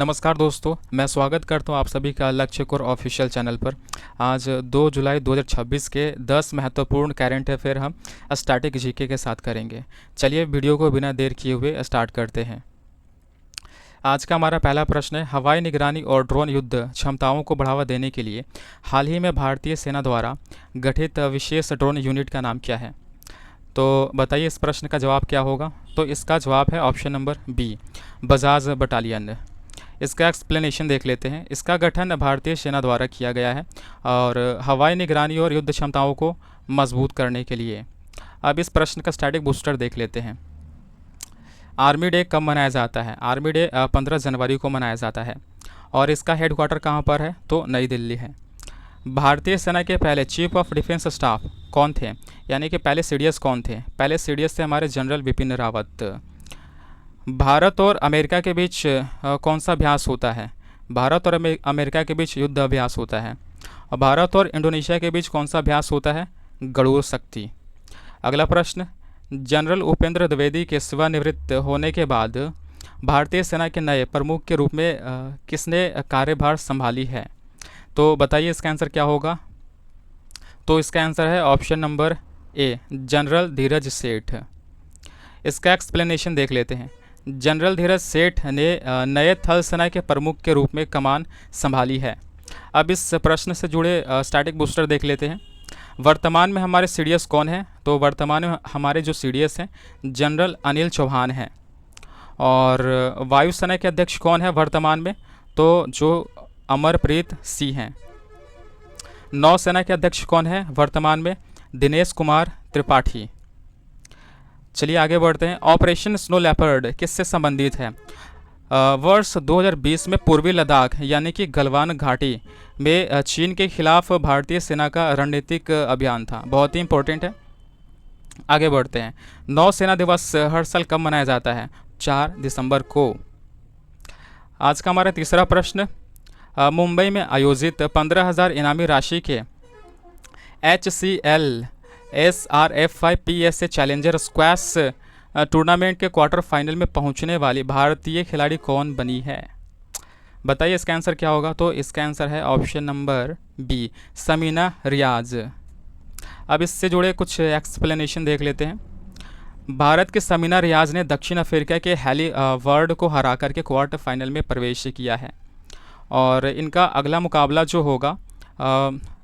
नमस्कार दोस्तों, मैं स्वागत करता हूं आप सभी का लक्ष्य कोर ऑफिशियल चैनल पर। आज 2 जुलाई 2026 के 10 महत्वपूर्ण करंट अफेयर हम स्टैटिक जीके के साथ करेंगे। चलिए वीडियो को बिना देर किए हुए स्टार्ट करते हैं। आज का हमारा पहला प्रश्न है, हवाई निगरानी और ड्रोन युद्ध क्षमताओं को बढ़ावा देने के लिए हाल ही में भारतीय सेना द्वारा गठित विशेष ड्रोन यूनिट का नाम क्या है? तो बताइए इस प्रश्न का जवाब क्या होगा। तो इसका जवाब है option number B, Bajaj battalion. इसका एक्सप्लेनेशन देख लेते हैं। इसका गठन भारतीय सेना द्वारा किया गया है और हवाई निगरानी और युद्ध क्षमताओं को मजबूत करने के लिए। अब इस प्रश्न का स्टैटिक बूस्टर देख लेते हैं। आर्मी डे कब मनाया जाता है? आर्मी डे 15 जनवरी को मनाया जाता है और इसका हेडक्वार्टर कहाँ पर है? तो नई दिल्ली है। भारतीय सेना के पहले चीफ ऑफ डिफेंस स्टाफ कौन थे? यानी कि पहले सीडीएस कौन थे? पहले सीडीएस थे हमारे जनरल बिपिन रावत। भारत और अमेरिका के बीच कौन सा अभ्यास होता है? भारत और अमेरिका के बीच युद्ध अभ्यास होता है। और भारत और इंडोनेशिया के बीच कौन सा अभ्यास होता है? गरुड़ शक्ति। अगला प्रश्न, जनरल उपेंद्र द्विवेदी के सेवानिवृत्त होने के बाद भारतीय सेना के नए प्रमुख के रूप में किसने कार्यभार संभाली है? तो बताइए इसका आंसर क्या होगा। तो इसका आंसर है ऑप्शन नंबर ए, जनरल धीरज सेठ। इसका एक्सप्लेनेशन देख लेते हैं। जनरल धीरज सेठ ने नए थल सेना के प्रमुख के रूप में कमान संभाली है। अब इस प्रश्न से जुड़े स्टैटिक बूस्टर देख लेते हैं। वर्तमान में हमारे सीडीएस कौन है? तो वर्तमान में हमारे जो सीडीएस हैं जनरल अनिल चौहान हैं। और वायुसेना के अध्यक्ष कौन है वर्तमान में? तो जो अमरप्रीत सिंह हैं। नौसेना के अध्यक्ष कौन है वर्तमान में? दिनेश कुमार त्रिपाठी। चलिए आगे बढ़ते हैं। ऑपरेशन स्नो लेपर्ड किससे संबंधित है? वर्ष 2020 में पूर्वी लद्दाख यानी कि गलवान घाटी में चीन के खिलाफ भारतीय सेना का रणनीतिक अभियान था। बहुत ही इंपॉर्टेंट है। आगे बढ़ते हैं। नौसेना दिवस हर साल कब मनाया जाता है? 4 दिसंबर को। आज का हमारा तीसरा प्रश्न, मुंबई में आयोजित 15,000 इनामी राशि के HCL SRF5 PSA challenger squash tournament के क्वार्टर फाइनल में पहुंचने वाली भारतीय खिलाड़ी कौन बनी है? बताइए इसका आंसर क्या होगा। तो इसका आंसर है ऑप्शन नंबर बी, समीना रियाज। अब इससे जुड़े कुछ एक्सप्लेनेशन देख लेते हैं। भारत के समीना रियाज ने दक्षिण अफ्रीका के हैली वर्ड को हरा करके क्वार्टर फाइनल में प्रवेश किया है और इनका अगला मुकाबला जो होगा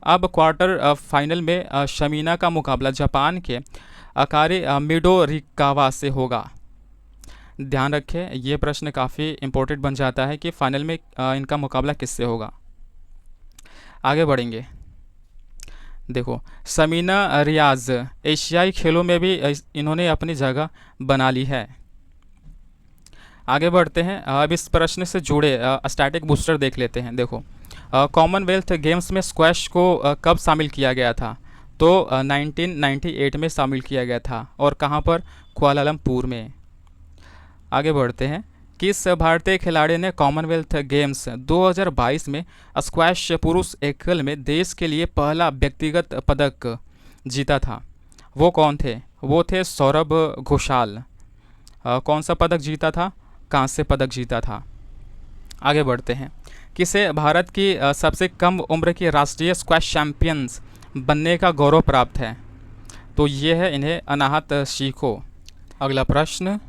अब क्वार्टर फाइनल में शमीना का मुकाबला जापान के अकारे मिडोरिकावा से होगा। ध्यान रखें, ये प्रश्न काफ़ी इम्पोर्टेंट बन जाता है कि फाइनल में इनका मुकाबला किससे होगा। आगे बढ़ेंगे। देखो, समीना रियाज एशियाई खेलों में भी इन्होंने अपनी जगह बना ली है। आगे बढ़ते हैं। अब इस प्रश्न से जुड़े स्टैटिक बूस्टर देख लेते हैं। देखो, कॉमनवेल्थ गेम्स में स्क्वैश को कब शामिल किया गया था? तो 1998 में शामिल किया गया था और कहाँ पर? कुआलालंपुर में। आगे बढ़ते हैं। किस भारतीय खिलाड़ी ने कॉमनवेल्थ गेम्स 2022 में स्क्वैश पुरुष एकल में देश के लिए पहला व्यक्तिगत पदक जीता था? वो कौन थे? वो थे सौरभ घोषाल। कौन सा पदक जीता था? कांस्य पदक जीता था। आगे बढ़ते हैं। किसे भारत की सबसे कम उम्र की राष्ट्रीय स्क्वैश चैंपियंस बनने का गौरव प्राप्त है? तो ये है इन्हें अनाहत सिंह को। अगला प्रश्न,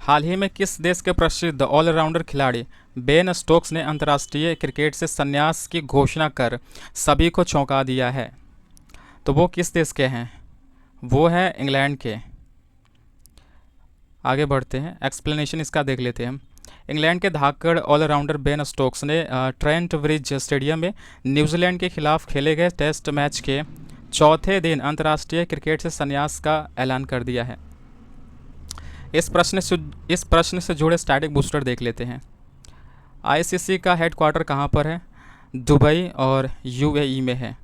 हाल ही में किस देश के प्रसिद्ध ऑलराउंडर खिलाड़ी बेन स्टोक्स ने अंतर्राष्ट्रीय क्रिकेट से संन्यास की घोषणा कर सभी को चौंका दिया है? तो वो किस देश के हैं? वो है इंग्लैंड के। आगे बढ़ते हैं। एक्सप्लेनेशन इसका देख लेते हैं हम। इंग्लैंड के धाकड़ ऑलराउंडर बेन स्टोक्स ने ट्रेंट ब्रिज स्टेडियम में न्यूजीलैंड के खिलाफ खेले गए टेस्ट मैच के चौथे दिन अंतर्राष्ट्रीय क्रिकेट से संन्यास का ऐलान कर दिया है। इस प्रश्न से जुड़े स्टैटिक बूस्टर देख लेते हैं। आईसीसी का हेडक्वार्टर कहाँ पर है? दुबई और यूएई में है।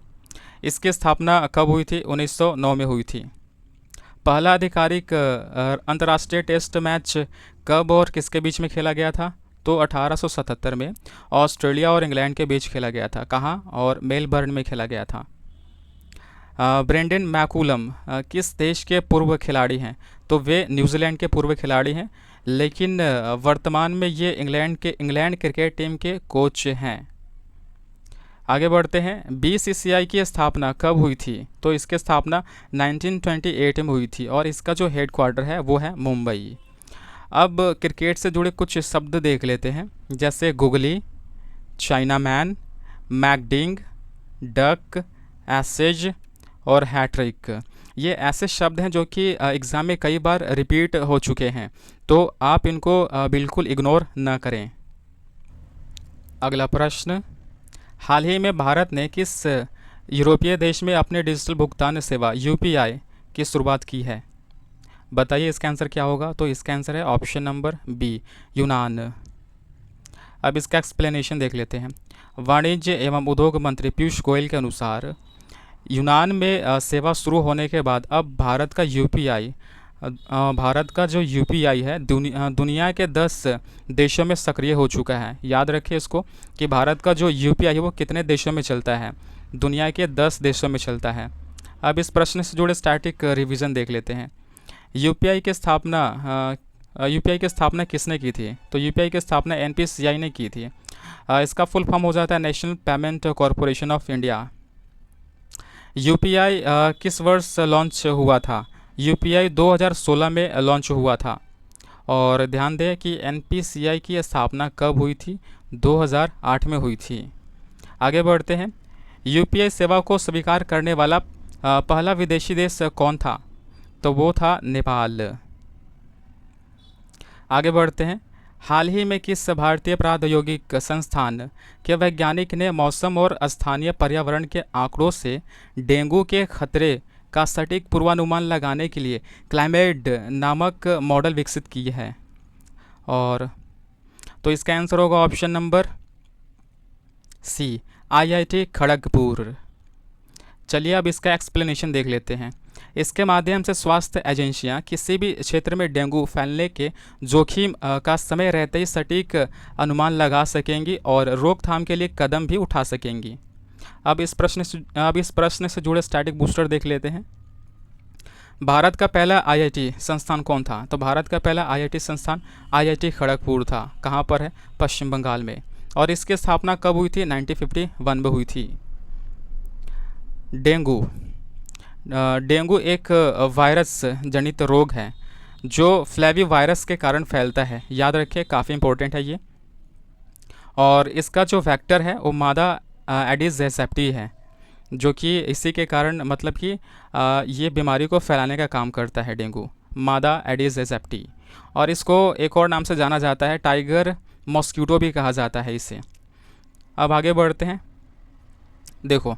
इसकी स्थापना कब हुई थी? 1909 में हुई थी। पहला आधिकारिक अंतर्राष्ट्रीय टेस्ट मैच कब और किसके बीच में खेला गया था? तो 1877 में ऑस्ट्रेलिया और इंग्लैंड के बीच खेला गया था। कहाँ? और मेलबर्न में खेला गया था। ब्रेंडन मैकुलम किस देश के पूर्व खिलाड़ी हैं? तो वे न्यूजीलैंड के पूर्व खिलाड़ी हैं, लेकिन वर्तमान में ये इंग्लैंड क्रिकेट टीम के कोच हैं। आगे बढ़ते हैं। बीसीसीआई की स्थापना कब हुई थी? तो इसकी स्थापना 1928 में हुई थी और इसका जो हेडक्वार्टर है वो है मुंबई। अब क्रिकेट से जुड़े कुछ शब्द देख लेते हैं, जैसे googly, chinaman, mankading, duck, aces और हैट्रिक। ये ऐसे शब्द हैं जो कि एग्ज़ाम में कई बार रिपीट हो चुके हैं, तो आप इनको बिल्कुल इग्नोर न करें। अगला प्रश्न, हाल ही में भारत ने किस यूरोपीय देश में अपने डिजिटल भुगतान सेवा यूपीआई की शुरुआत की है? बताइए इसका आंसर क्या होगा? तो इसका आंसर है ऑप्शन नंबर बी, यूनान। अब इसका एक्सप्लेनेशन देख लेते हैं। वाणिज्य एवं उद्योग मंत्री पीयूष गोयल के अनुसार यूनान में सेवा शुरू होने के बाद अब भारत का जो यूपीआई है दुनिया के 10 देशों में सक्रिय हो चुका है। याद रखिए इसको कि भारत का जो यूपीआई है वो कितने देशों में चलता है? दुनिया के 10 देशों में चलता है। अब इस प्रश्न से जुड़े स्टैटिक रिवीजन देख लेते हैं। यूपीआई की स्थापना किसने की थी? तो यूपीआई की स्थापना एनपीसीआई ने की थी। इसका फुल फॉर्म हो जाता है national payment corporation of India. UPI किस वर्ष लॉन्च हुआ था? यूपीआई 2016 में लॉन्च हुआ था। और ध्यान दें कि एनपीसीआई की स्थापना कब हुई थी? 2008 में हुई थी। आगे बढ़ते हैं। यूपीआई सेवा को स्वीकार करने वाला पहला विदेशी देश कौन था? तो वो था नेपाल। आगे बढ़ते हैं। हाल ही में किस भारतीय प्रौद्योगिक संस्थान के वैज्ञानिक ने मौसम और स्थानीय पर्यावरण के आंकड़ों से डेंगू के खतरे का सटीक पूर्वानुमान लगाने के लिए क्लाइमेट नामक मॉडल विकसित की है? और तो इसका आंसर होगा option number C, IIT Kharagpur. चलिए अब इसका एक्सप्लेनेशन देख लेते हैं। इसके माध्यम से स्वास्थ्य एजेंसियां किसी भी क्षेत्र में डेंगू फैलने के जोखिम का समय रहते ही सटीक अनुमान लगा सकेंगी और रोकथाम के लिए कदम भी उठा सकेंगी। अब इस प्रश्न से जुड़े स्टैटिक बूस्टर देख लेते हैं। भारत का पहला आईआईटी संस्थान कौन था? तो भारत का पहला आईआईटी संस्थान आईआईटी खड़गपुर था। कहाँ पर है? पश्चिम बंगाल में। और इसकी स्थापना कब हुई थी? 1951 में हुई थी। डेंगू एक वायरस जनित रोग है जो फ्लैवी वायरस के कारण फैलता है। याद रखिए, काफ़ी इंपॉर्टेंट है ये। और इसका जो वेक्टर है वो मादा एडिस एसेप्टी है, जो कि इसी के कारण मतलब कि ये बीमारी को फैलाने का काम करता है, डेंगू मादा एडिस एसेप्टी। और इसको एक और नाम से जाना जाता है, टाइगर मॉस्किटो भी कहा जाता है इसे। अब आगे बढ़ते हैं। देखो,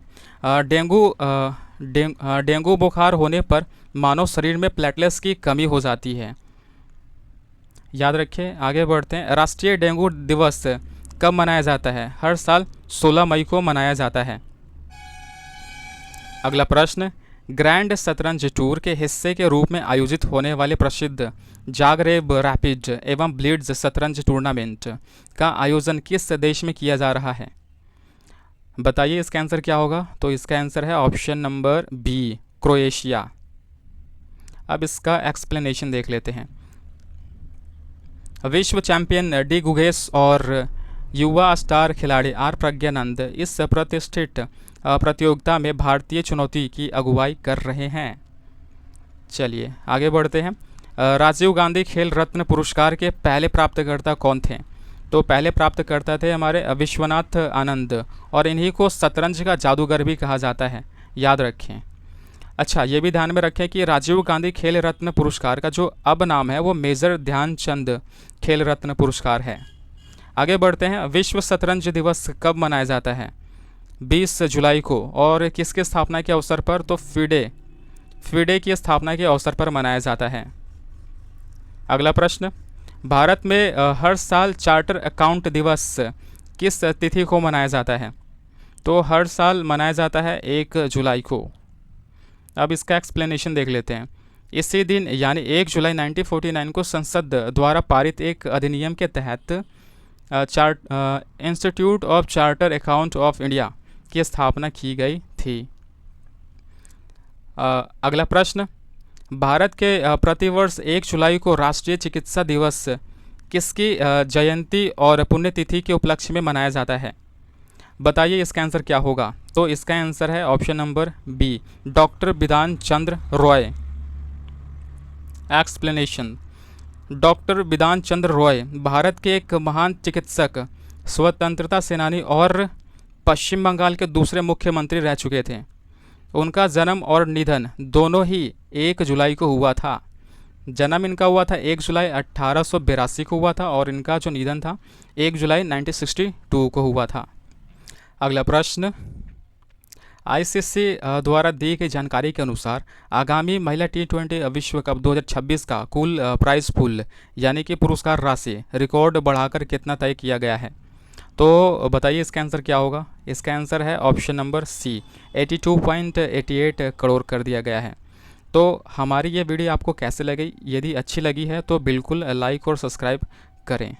डेंगू बुखार होने पर मानव शरीर में प्लेटलेट्स की कमी हो जाती है। याद रखिए। आगे बढ़ते हैं। राष्ट्रीय डेंगू दिवस कब मनाया जाता है? हर साल 16 मई को मनाया जाता है। अगला प्रश्न, ग्रैंड शतरंज टूर के हिस्से के रूप में आयोजित होने वाले प्रसिद्ध जागरेब रैपिड एवं ब्लिट्ज शतरंज टूर्नामेंट का आयोजन किस देश में किया जा रहा है? बताइए इसका आंसर क्या होगा? तो इसका आंसर है ऑप्शन नंबर बी, क्रोएशिया। अब इसका एक्सप्लेनेशन देख लेते हैं। विश्व चैंपियन डी गुगेस और युवा स्टार खिलाड़ी आर प्रज्ञानंद इस प्रतिष्ठित प्रतियोगिता में भारतीय चुनौती की अगुवाई कर रहे हैं। चलिए आगे बढ़ते हैं। राजीव गांधी खेल रत्न पुरस्कार के पहले प्राप्तकर्ता कौन थे? तो पहले प्राप्तकर्ता थे हमारे विश्वनाथ आनंद, और इन्हीं को शतरंज का जादूगर भी कहा जाता है। याद रखें। अच्छा, ये भी ध्यान में रखें कि राजीव गांधी खेल रत्न पुरस्कार का जो अब नाम है वो मेजर ध्यानचंद खेल रत्न पुरस्कार है। आगे बढ़ते हैं। विश्व शतरंज दिवस कब मनाया जाता है? 20 जुलाई को। और किसकी स्थापना के अवसर पर? तो फिडे की स्थापना के अवसर पर मनाया जाता है। अगला प्रश्न, भारत में हर साल चार्टर अकाउंट दिवस किस तिथि को मनाया जाता है? तो हर साल मनाया जाता है 1 जुलाई को। अब इसका एक्सप्लेनेशन देख लेते हैं। इसी दिन यानी 1 जुलाई 1949 को संसद द्वारा पारित एक अधिनियम के तहत institute of charter account of India की स्थापना की गई थी। अगला प्रश्न, भारत के प्रतिवर्ष 1 जुलाई को राष्ट्रीय चिकित्सा दिवस किसकी जयंती और पुण्यतिथि के उपलक्ष्य में मनाया जाता है? बताइए इसका आंसर क्या होगा। तो इसका आंसर है ऑप्शन नंबर बी, डॉक्टर बिधान चंद्र रॉय। एक्सप्लेनेशन। डॉक्टर बिधान चंद्र रॉय भारत के एक महान चिकित्सक, स्वतंत्रता सेनानी और पश्चिम बंगाल के दूसरे मुख्यमंत्री रह चुके थे। उनका जन्म और निधन दोनों ही 1 जुलाई को हुआ था। जन्म इनका हुआ था 1 जुलाई 1882 को हुआ था और इनका जो निधन था 1 जुलाई 1962 को हुआ था। अगला प्रश्न, आईसीसी द्वारा दी गई जानकारी के अनुसार आगामी महिला T20 विश्व कप 2026 का कुल प्राइज पूल यानी कि पुरस्कार राशि रिकॉर्ड बढ़ाकर कितना तय किया गया है? तो बताइए इसका आंसर क्या होगा। इसका आंसर है ऑप्शन नंबर सी, 82.88 करोड़ कर दिया गया है। तो हमारी ये वीडियो आपको कैसे लगी? यदि अच्छी लगी है तो बिल्कुल लाइक और सब्सक्राइब करें।